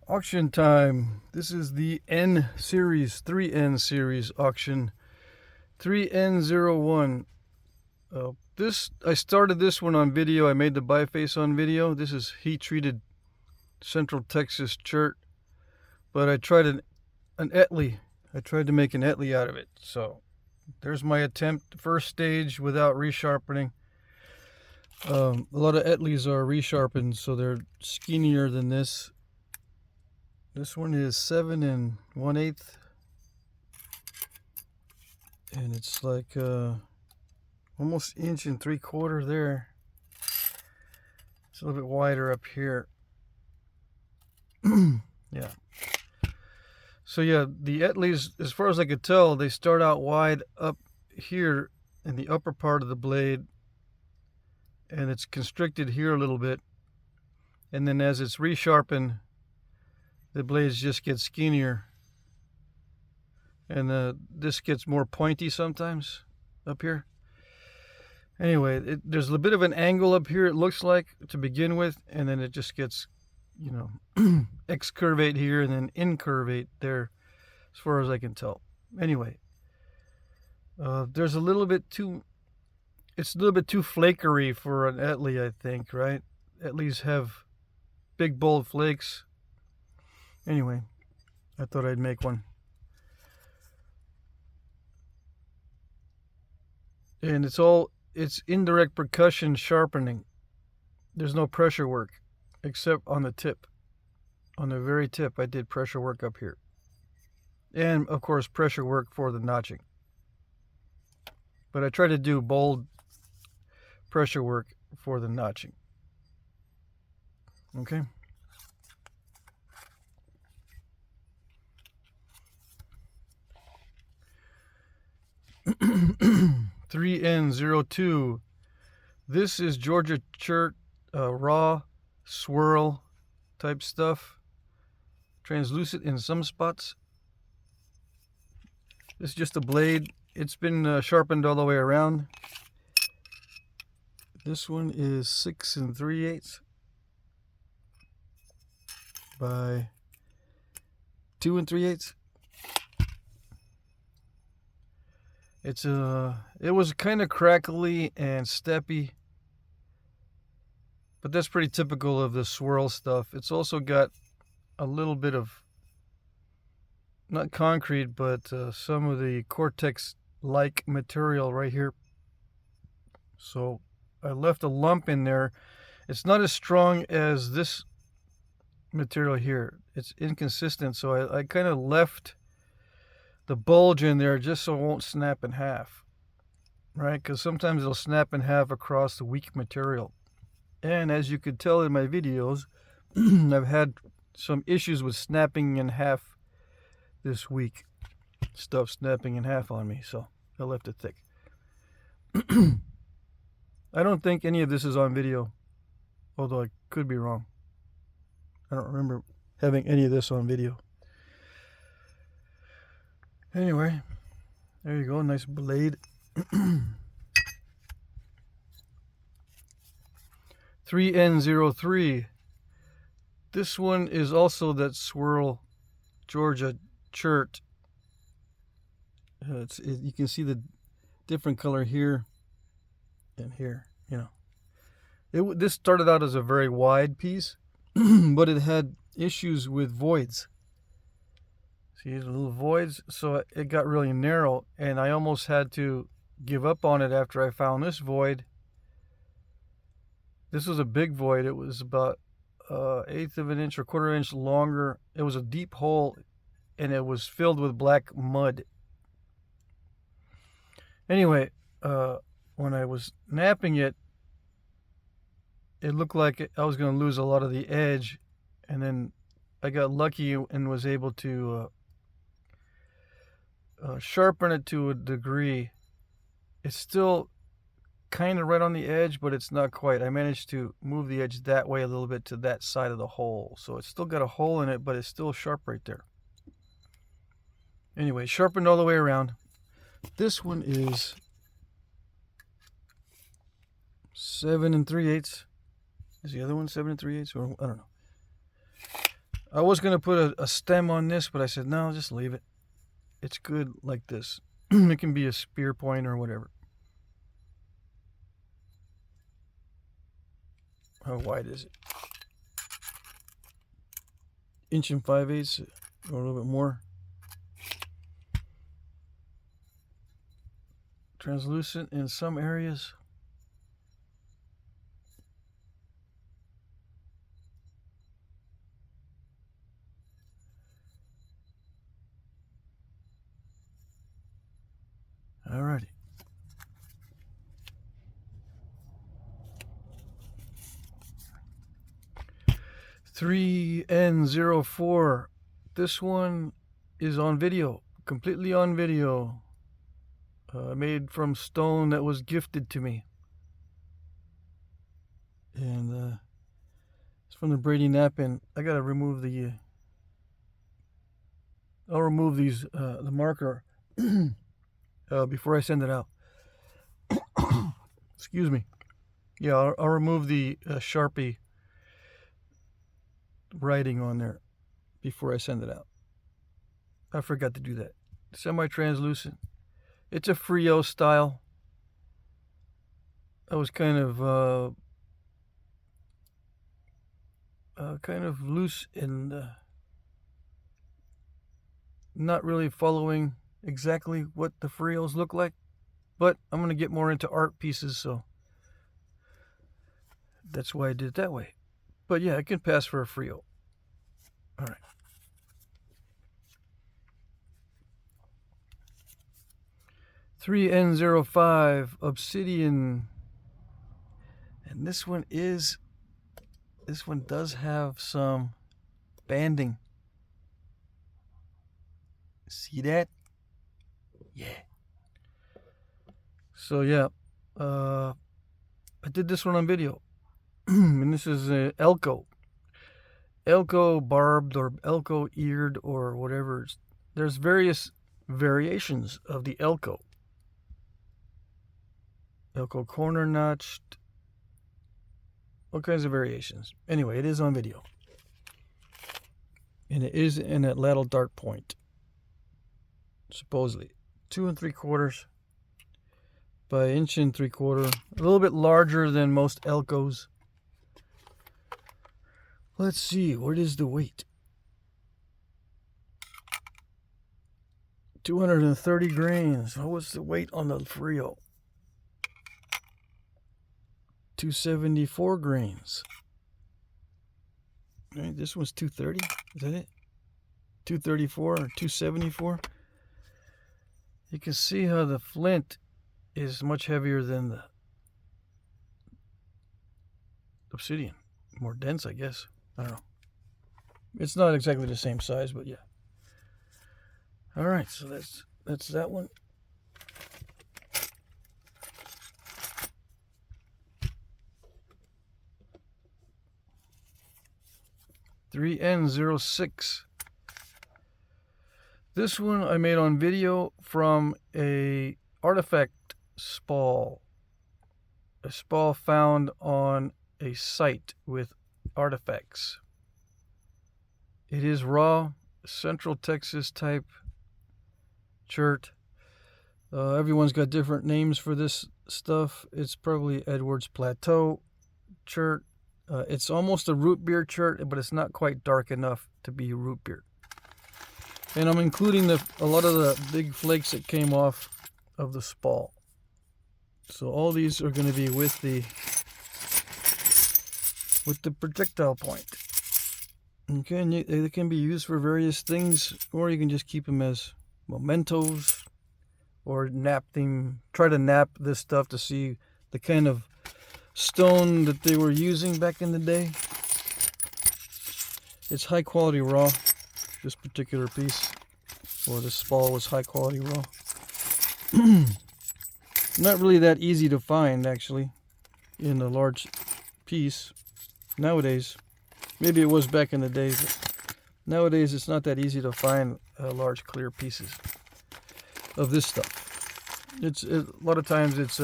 Auction time. This is the N series, 3N series auction. 3N01. I started this one on video. I made the biface on video. This is heat treated Central Texas chert. But I tried an Etley. I tried to make an Etley out of it. So there's my attempt. First stage without resharpening. A lot of Etleys are resharpened, so they're skinnier than this. This one is 7 1/8, and it's like almost 1 3/4 inches there. It's a little bit wider up here. Yeah. So yeah, the Etleys, as far as I could tell, they start out wide up here in the upper part of the blade, and it's constricted here a little bit, and then as it's resharpened, the blades just get skinnier, and this gets more pointy sometimes up here. Anyway, there's a bit of an angle up here, it looks like, to begin with, and then it just gets, excurvate here and then incurvate there, as far as I can tell. Anyway, there's a little bit too, it's a little bit too flakery for an Etley, I think, right? Etleys have big, bold flakes. Anyway, I thought I'd make one. And it's indirect percussion sharpening. There's no pressure work except on the tip. On the very tip, I did pressure work up here. And of course, pressure work for the notching. But I try to do bold pressure work for the notching. Okay. (3N02). This is Georgia chert, raw swirl type stuff, translucent in some spots. This is just a blade. It's been sharpened all the way around. This one is 6 3/8 by 2 3/8. It was kind of crackly and steppy, but that's pretty typical of the swirl stuff. It's also got a little bit of, not concrete, but some of the Cortex-like material right here. So I left a lump in there. It's not as strong as this material here. It's inconsistent, so I kind of left the bulge in there just so it won't snap in half, right? Because sometimes it'll snap in half across the weak material. And as you could tell in my videos, I've had some issues with snapping in half this week. Stuff snapping in half on me, so I left it thick. I don't think any of this is on video, although I could be wrong. I don't remember having any of this on video. Anyway, there you go, nice blade. 3N03. This one is also that swirl Georgia chert. You can see the different color here and here. This started out as a very wide piece, but it had issues with voids. See the little voids, so it got really narrow, and I almost had to give up on it after I found this void. This was a big void. It was about 1/8 of an inch or 1/4 inch longer. It was a deep hole, and it was filled with black mud. Anyway, when I was napping it, it looked like I was going to lose a lot of the edge, and then I got lucky and was able to sharpen it to a degree. It's still kind of right on the edge, but it's not quite. I managed to move the edge that way a little bit to that side of the hole, so it's still got a hole in it, but it's still sharp right there. Anyway, sharpened all the way around. This one is 7 3/8. Is the other one 7 3/8? Or I don't I was going to put a stem on this, but I said, no, just leave it. It's good like this. It can be a spear point or whatever. How wide is it? 1 5/8 or a little bit more. Translucent in some areas. Alrighty. $3N04. This one is on video, completely on video. Made from stone that was gifted to me. And it's from the Brady Knapp, and I gotta remove the I'll remove these the marker before I send it out. Excuse me. Yeah, I'll remove the Sharpie writing on there before I send it out. I forgot to do that. Semi-translucent. It's a Frio style. I was kind of loose and not really following exactly what the Frios look like, but I'm going to get more into art pieces, so that's why I did it that way. But yeah, it can pass for a Frio. All right. $3N05 Obsidian, and this one does have some banding. See that? Yeah. So yeah, I did this one on video. And this is Elko barbed or Elko eared or whatever. There's various variations of the Elko corner notched, all kinds of variations. Anyway, it is on video, and it is in a lateral dart point, supposedly 2 3/4 by 1 3/4, a little bit larger than most Elkos. Let's see, what is the weight? 230 grains. What was the weight on the Frio? 274 grains. All right, this one's 230. Is that it? 234 or 274. You can see how the flint is much heavier than the obsidian. More dense, I guess. I don't know. It's not exactly the same size, but yeah. All right, so that's that one. $3N06. This one I made on video from a artifact spall. A spall found on a site with artifacts. It is raw, Central Texas type chert. Everyone's got different names for this stuff. It's probably Edwards Plateau chert. It's almost a root beer chert, but it's not quite dark enough to be root beer. And I'm including a lot of the big flakes that came off of the spall. So all these are going to be with the projectile point. Okay, and they can be used for various things, or you can just keep them as mementos, or try to nap this stuff to see the kind of stone that they were using back in the day. It's high quality raw, this particular piece, or this spall was high quality raw. Not really that easy to find, actually, in a large piece nowadays. Maybe it was back in the day, but nowadays it's not that easy to find large clear pieces of this stuff. A lot of times it's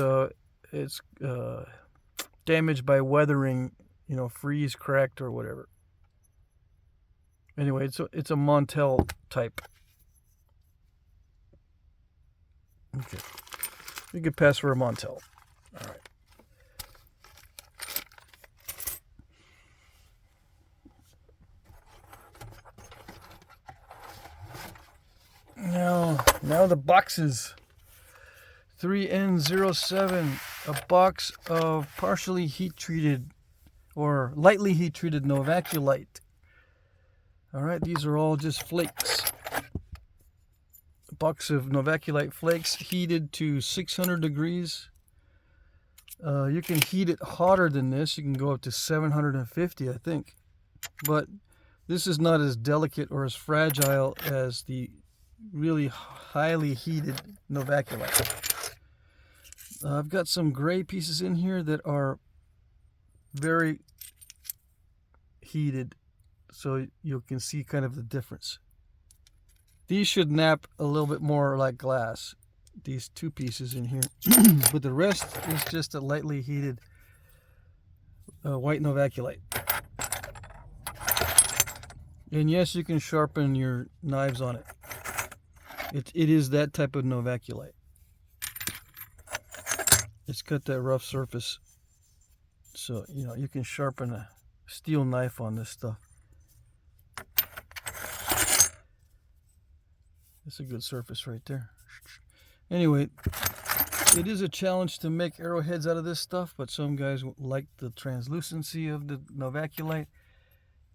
damaged by weathering, freeze, cracked, or whatever. Anyway, it's a Montel type. Okay, you could pass for a Montel. All right. Now the boxes. 3N07, a box of partially heat-treated or lightly heat-treated Novaculite. All right, these are all just flakes. A box of Novaculite flakes heated to 600 degrees. You can heat it hotter than this. You can go up to 750, I think. But this is not as delicate or as fragile as the really highly heated Novaculite. I've got some gray pieces in here that are very heated, so you can see kind of the difference. These should nap a little bit more like glass, these two pieces in here, but the rest is just a lightly heated white Novaculite. And yes, you can sharpen your knives on it. It is that type of Novaculite. It's got that rough surface, so you can sharpen a steel knife on this stuff. It's a good surface right there. Anyway, it is a challenge to make arrowheads out of this stuff, but some guys like the translucency of the Novaculite,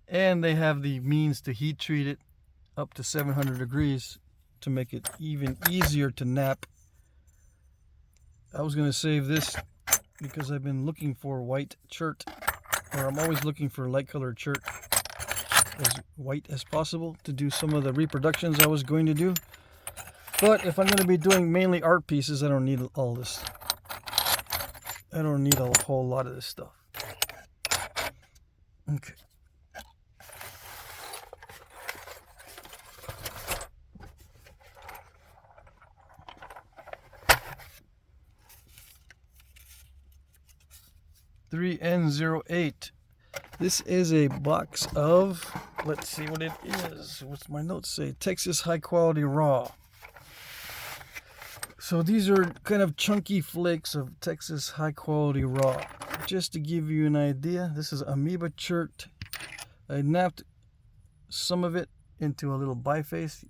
and they have the means to heat treat it up to 700 degrees to make it even easier to nap. I was going to save this because I've been looking for white chert, or I'm always looking for light colored chert as white as possible to do some of the reproductions I was going to do. But if I'm going to be doing mainly art pieces, I don't need all this. I don't need a whole lot of this stuff. Okay. N08. This is a box of, let's see what it is. What's my notes say? Texas High Quality Raw. So these are kind of chunky flakes of Texas High Quality Raw. Just to give you an idea, this is amoeba chert. I napped some of it into a little biface.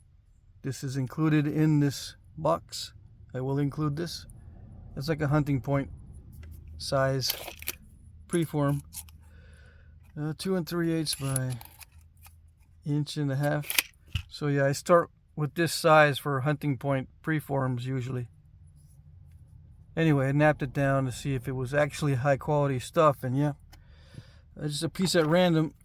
This is included in this box. I will include this. It's like a hunting point size preform, 2 3/8 by 1.5 inches. So yeah, I start with this size for hunting point preforms usually. Anyway, I napped it down to see if it was actually high quality stuff, and yeah, just a piece at random,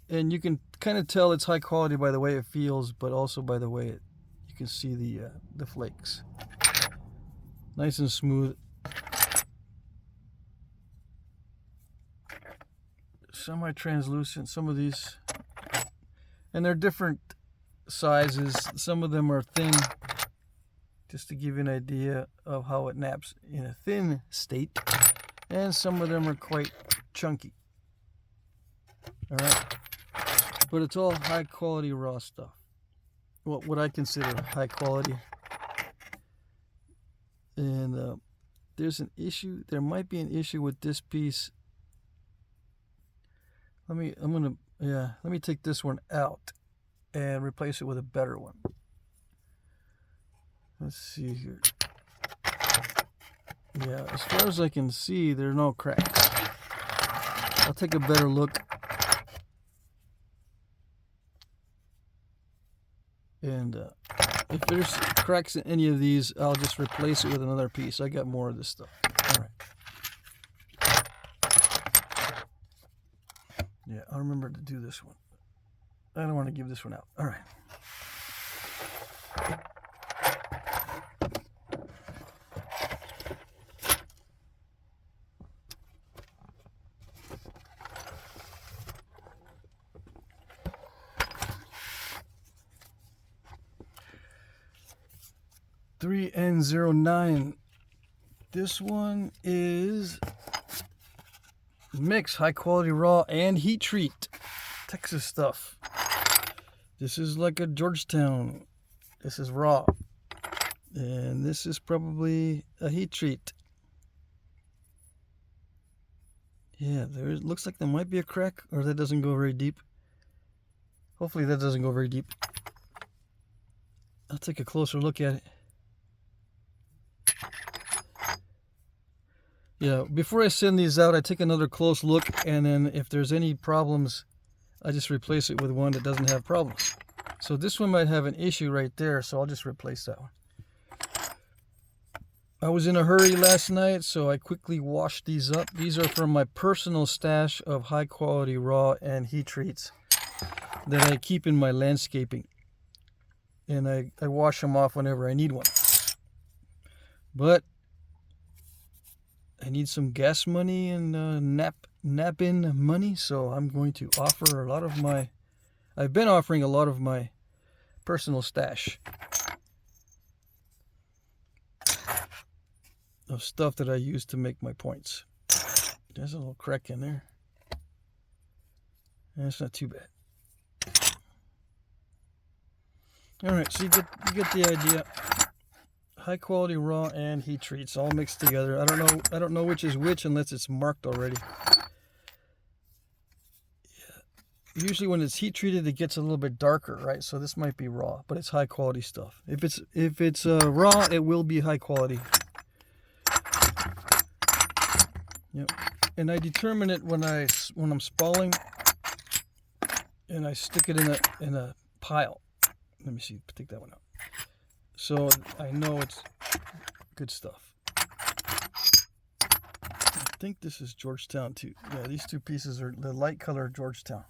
and you can kind of tell it's high quality by the way it feels, but also by the way you can see the flakes, nice and smooth. Semi-translucent, some of these, and they're different sizes. Some of them are thin, just to give you an idea of how it naps in a thin state, and some of them are quite chunky. All right, but it's all high quality raw stuff. Well, what I consider high quality. And there's an issue. There might be an issue with this piece. Let me take this one out and replace it with a better one. Let's see here. Yeah, as far as I can see, there are no cracks. I'll take a better look. And if there's cracks in any of these, I'll just replace it with another piece. I got more of this stuff. All right. Yeah, I'll remember to do this one. I don't want to give this one out. All right. N09. This one is mix high quality raw and heat treat Texas stuff. This is like a Georgetown. This is raw. And this is probably a heat treat. Yeah, there looks like there might be a crack, or that doesn't go very deep. Hopefully that doesn't go very deep. I'll take a closer look at it. Yeah, before I send these out, I take another close look, and then if there's any problems, I just replace it with one that doesn't have problems. So this one might have an issue right there, so I'll just replace that one. I was in a hurry last night, so I quickly washed these up. These are from my personal stash of high quality raw and heat treats that I keep in my landscaping. And I wash them off whenever I need one. But I need some gas money and nap-in money, so I'm going to offer a lot of my... I've been offering a lot of my personal stash of stuff that I use to make my points. There's a little crack in there. That's not too bad. All right, so you get the idea. High quality raw and heat treats all mixed together. I don't know which is which unless it's marked already. Yeah. Usually when it's heat treated, it gets a little bit darker, right? So this might be raw, but it's high quality stuff. If it's raw, it will be high quality. Yep. And I determine it when I'm spalling, and I stick it in a pile. Let me see. Take that one out. So I know it's good stuff. I think this is Georgetown too. Yeah, these two pieces are the light color Georgetown.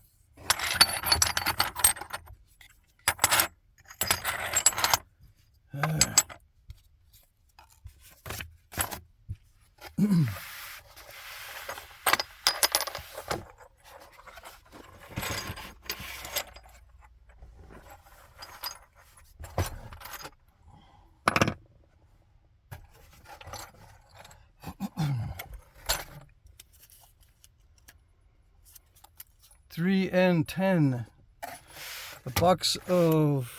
$3.10. A box of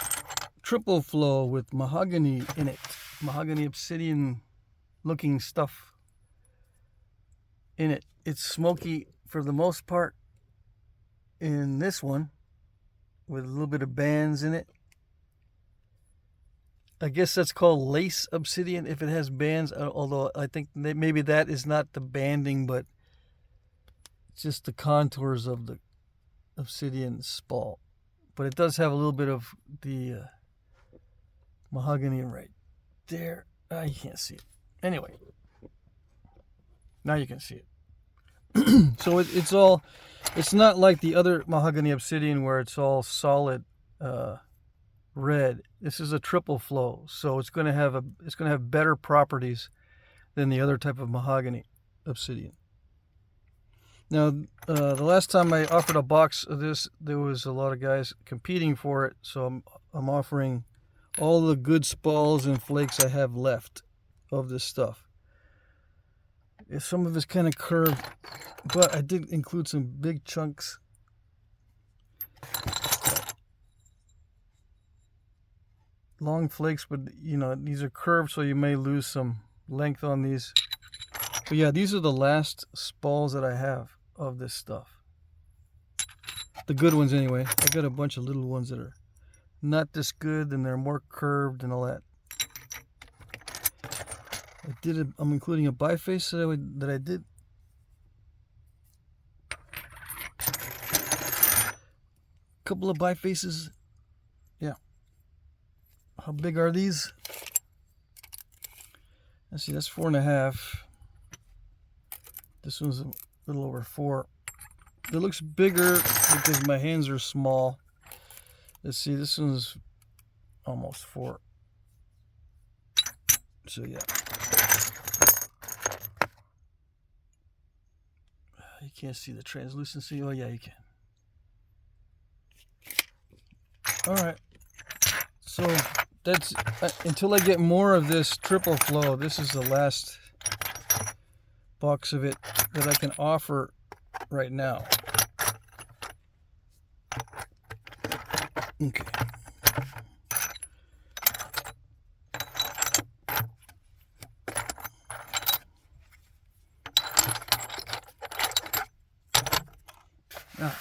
triple flow with mahogany in it. Mahogany obsidian looking stuff in it. It's smoky for the most part in this one, with a little bit of bands in it. I guess that's called lace obsidian if it has bands, although I think that maybe that is not the banding, but it's just the contours of the obsidian spall. But it does have a little bit of the mahogany right there. You can't see it. Anyway, now you can see it. So it's not like the other mahogany obsidian where it's all solid red. This is a triple flow, so it's going to have better properties than the other type of mahogany obsidian. Now, the last time I offered a box of this, there was a lot of guys competing for it, so I'm offering all the good spalls and flakes I have left of this stuff. Some of it's kind of curved, but I did include some big chunks. Long flakes, but these are curved, so you may lose some length on these. But yeah, these are the last spalls that I have of this stuff. The good ones anyway. I got a bunch of little ones that are not this good, and they're more curved and all that. I'm including a biface that I did. Couple of bifaces. Yeah. How big are these? Let's see, that's 4.5. This one's a little over 4. It looks bigger because my hands are small. Let's see, this one's almost 4. So yeah. You can't see the translucency. Oh yeah, you can. All right. So that's until I get more of this triple flow. This is the last box of it that I can offer right now. Okay. Now,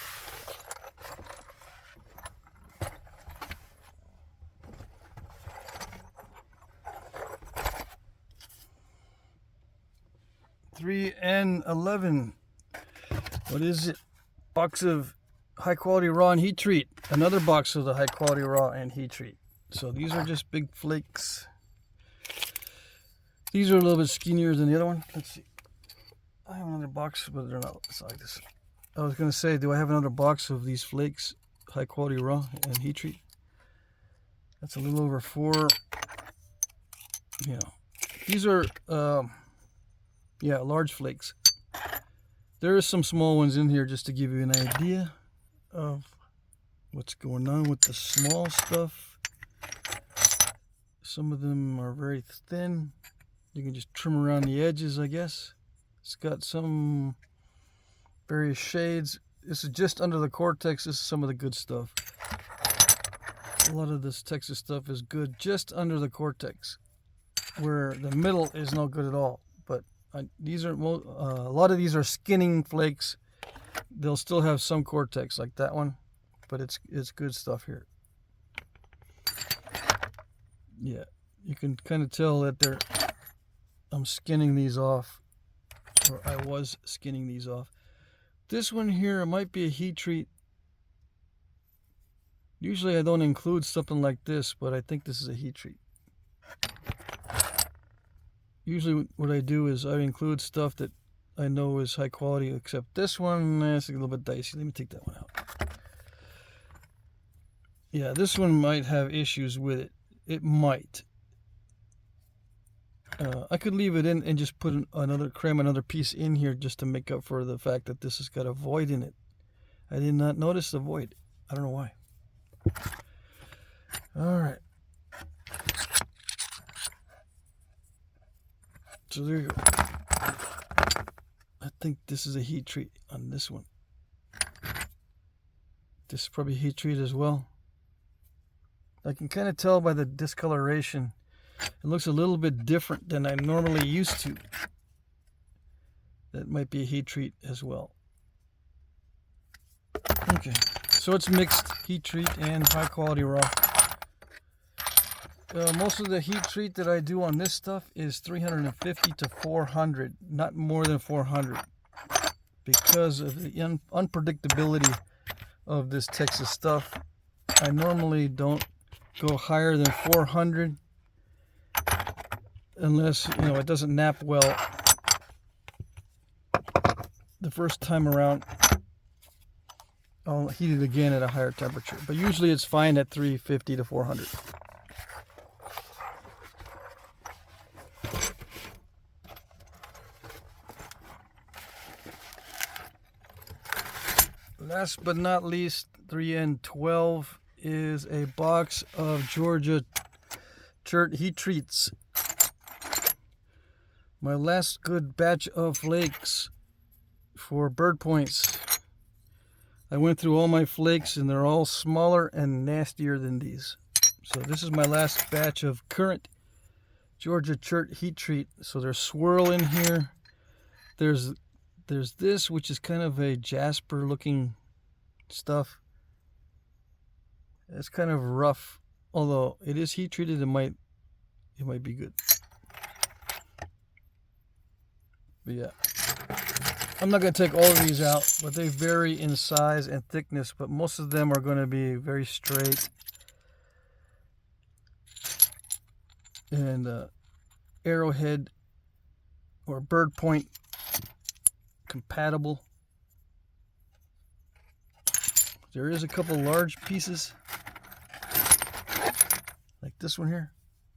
$3N11. What is it? Box of high quality raw and heat treat. Another box of the high quality raw and heat treat. So these are just big flakes. These are a little bit skinnier than the other one. Let's see. I have another box, but they're not. It's not like this. I was gonna say, do I have another box of these flakes, high quality raw and heat treat? That's a little over 4. You know, these are large flakes. There are some small ones in here just to give you an idea of what's going on with the small stuff. Some of them are very thin. You can just trim around the edges, I guess. It's got some various shades. This is just under the Cortex. This is some of the good stuff. A lot of this Texas stuff is good just under the Cortex, where the middle is no good at all. But these are a lot of these are skinning flakes. They'll still have some Cortex like that one, but it's good stuff here. Yeah, you can kind of tell that I'm skinning these off, or I was skinning these off. This one here might be a heat treat. Usually I don't include something like this, but I think this is a heat treat. Usually what I do is I include stuff that I know is high quality, except this one, it's a little bit dicey. Let me take that one out. Yeah, this one might have issues with it. It might. I could leave it in and just put cram another piece in here just to make up for the fact that this has got a void in it. I did not notice the void. I don't know why. All right. So there you go. I think this is a heat treat on this one. This is probably a heat treat as well. I can kind of tell by the discoloration. It looks a little bit different than I normally used to. That might be a heat treat as well. Okay, so it's mixed heat treat and high quality raw. Most of the heat treat that I do on this stuff is 350 to 400, not more than 400, because of the unpredictability of this Texas stuff. I normally don't go higher than 400 unless, it doesn't nap well the first time around. I'll heat it again at a higher temperature, but usually it's fine at 350 to 400. Last but not least, 3N12 is a box of Georgia Chert heat treats. My last good batch of flakes for bird points. I went through all my flakes and they're all smaller and nastier than these. So this is my last batch of current Georgia Chert heat treat. So there's swirl in here. There's this, which is kind of a jasper looking stuff. It's kind of rough, although it is heat treated. It might be good. But yeah, I'm not going to take all of these out, but they vary in size and thickness, but most of them are going to be very straight and arrowhead or bird point compatible. There is a couple large pieces like this one here,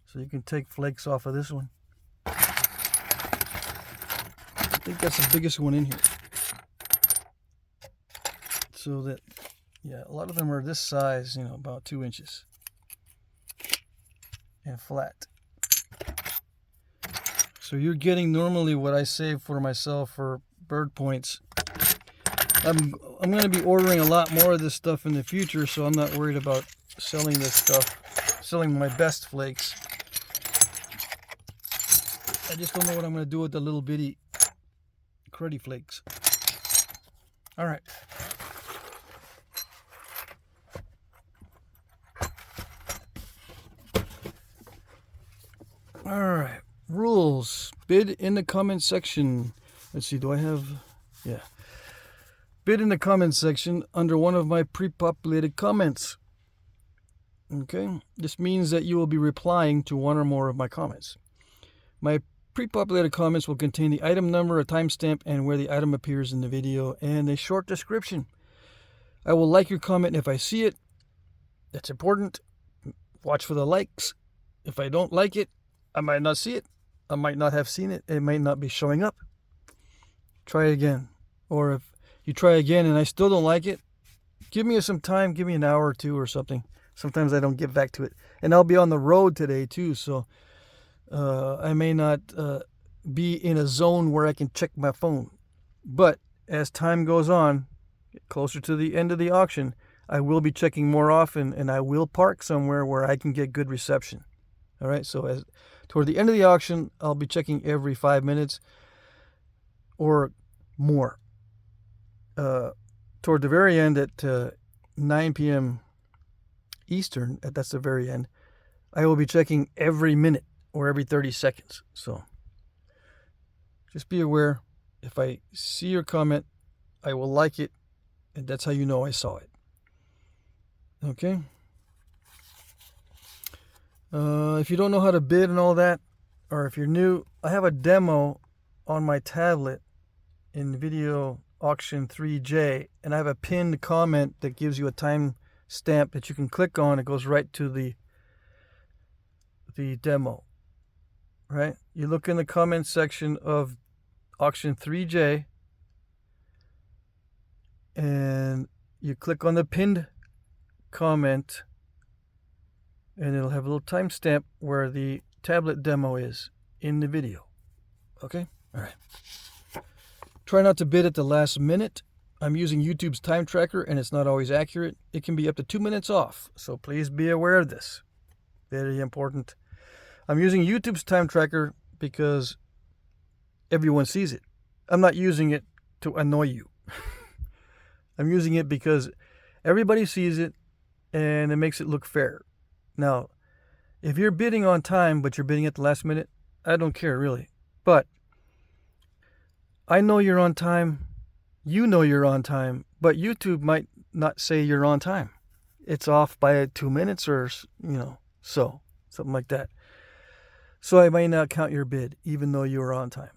so you can take flakes off of this one. I think that's the biggest one in here. So that, yeah, a lot of them are this size, about 2 inches and flat. So you're getting normally what I save for myself for bird points I'm going to be ordering a lot more of this stuff in the future, so I'm not worried about selling this stuff, selling my best flakes. I just don't know what I'm going to do with the little bitty cruddy flakes. All right. All right. Rules. Bid in the comment section. Let's see. Do I have... Yeah. Bid in the comment section under one of my pre-populated comments. Okay. This means that you will be replying to one or more of my comments. My pre-populated comments will contain the item number, a timestamp, and where the item appears in the video, and a short description. I will like your comment if I see it. That's important. Watch for the likes. If I don't like it, I might not see it. I might not have seen it. It might not be showing up. Try again. Or if you try again and I still don't like it, give me some time. Give me an hour or two or something. Sometimes I don't get back to it. And I'll be on the road today too, so I may not be in a zone where I can check my phone. But as time goes on, closer to the end of the auction, I will be checking more often, and I will park somewhere where I can get good reception. All right, so toward the end of the auction, I'll be checking every 5 minutes or more. Toward the very end at 9 p.m. Eastern, that's the very end, I will be checking every minute or every 30 seconds. So just be aware. If I see your comment, I will like it, and that's how you know I saw it. Okay? If you don't know how to bid and all that, or if you're new, I have a demo on my tablet in Video Auction 3J, and I have a pinned comment that gives you a time stamp that you can click on. It goes right to the demo. Right? You look in the comment section of Auction 3J, and you click on the pinned comment, and it'll have a little timestamp where the tablet demo is in the video. Okay? All right. Try not to bid at the last minute. I'm using YouTube's time tracker, and it's not always accurate. It can be up to 2 minutes off, so please be aware of this. Very important. I'm using YouTube's time tracker because everyone sees it. I'm not using it to annoy you. I'm using it because everybody sees it, and it makes it look fair. Now, if you're bidding on time, but you're bidding at the last minute, I don't care really. But I know you're on time. You know you're on time, but YouTube might not say you're on time. It's off by 2 minutes or, so something like that. So I may not count your bid, even though you were on time.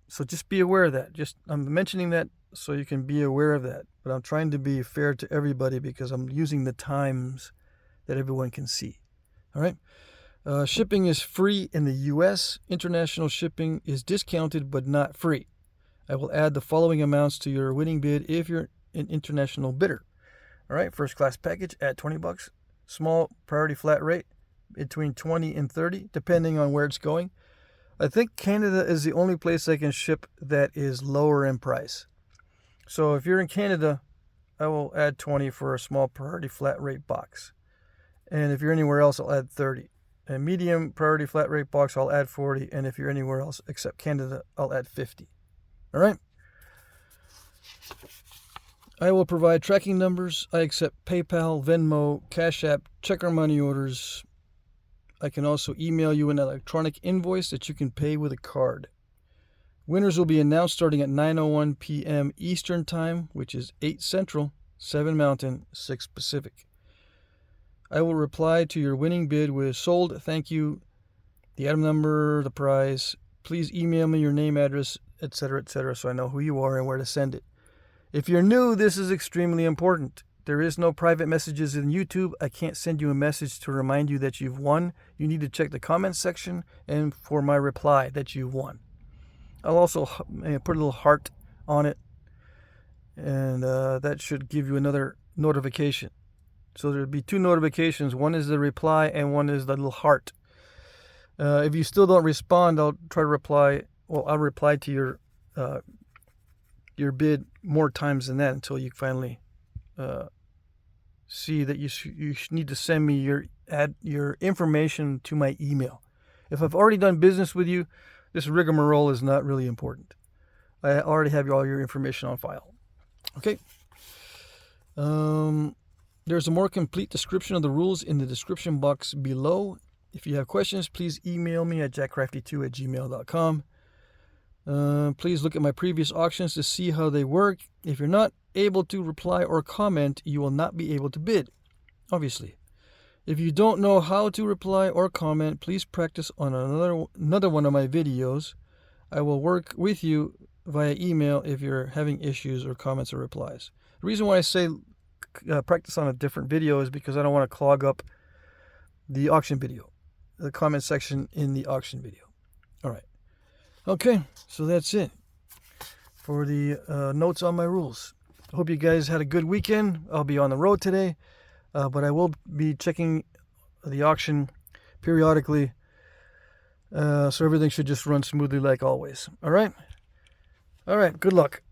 So just be aware of that. I'm mentioning that so you can be aware of that. But I'm trying to be fair to everybody because I'm using the times that everyone can see. All right. Shipping is free in the U.S. International shipping is discounted but not free. I will add the following amounts to your winning bid if you're an international bidder. All right. First class package at $20. Small priority flat rate between 20 and 30, depending on where it's going. I think Canada is the only place I can ship that is lower in price. So if you're in Canada, I will add 20 for a small priority flat rate box. And if you're anywhere else, I'll add 30. A medium priority flat rate box, I'll add 40. And if you're anywhere else except Canada, I'll add 50. All right? I will provide tracking numbers. I accept PayPal, Venmo, Cash App, check or money orders. I can also email you an electronic invoice that you can pay with a card. Winners will be announced starting at 9:01 p.m. Eastern Time, which is 8 Central, 7 Mountain, 6 Pacific. I will reply to your winning bid with sold, thank you, the item number, the price. Please email me your name, address, etc., so I know who you are and where to send it. If you're new, this is extremely important. There is no private messages in YouTube. I can't send you a message to remind you that you've won. You need to check the comments section and for my reply that you've won. I'll also put a little heart on it, and that should give you another notification. So there'll be 2 notifications. One is the reply and one is the little heart. If you still don't respond, I'll try to reply. Well, I'll reply to your your bid more times than that until you finally see that you need to send me your information to my email. If I've already done business with you, this rigmarole is not really important. I already have all your information on file. Okay. There's a more complete description of the rules in the description box below. If you have questions, please email me at jackcrafty2@gmail.com. Please look at my previous auctions to see how they work. If you're not able to reply or comment, you will not be able to bid, obviously. If you don't know how to reply or comment, please practice on another one of my videos. I will work with you via email if you're having issues or comments or replies. The reason why I say practice on a different video is because I don't want to clog up the auction video, the comment section in the auction video. All right. Okay, so that's it for the notes on my rules. I hope you guys had a good weekend. I'll be on the road today, but I will be checking the auction periodically, so everything should just run smoothly like always. All right? All right, good luck.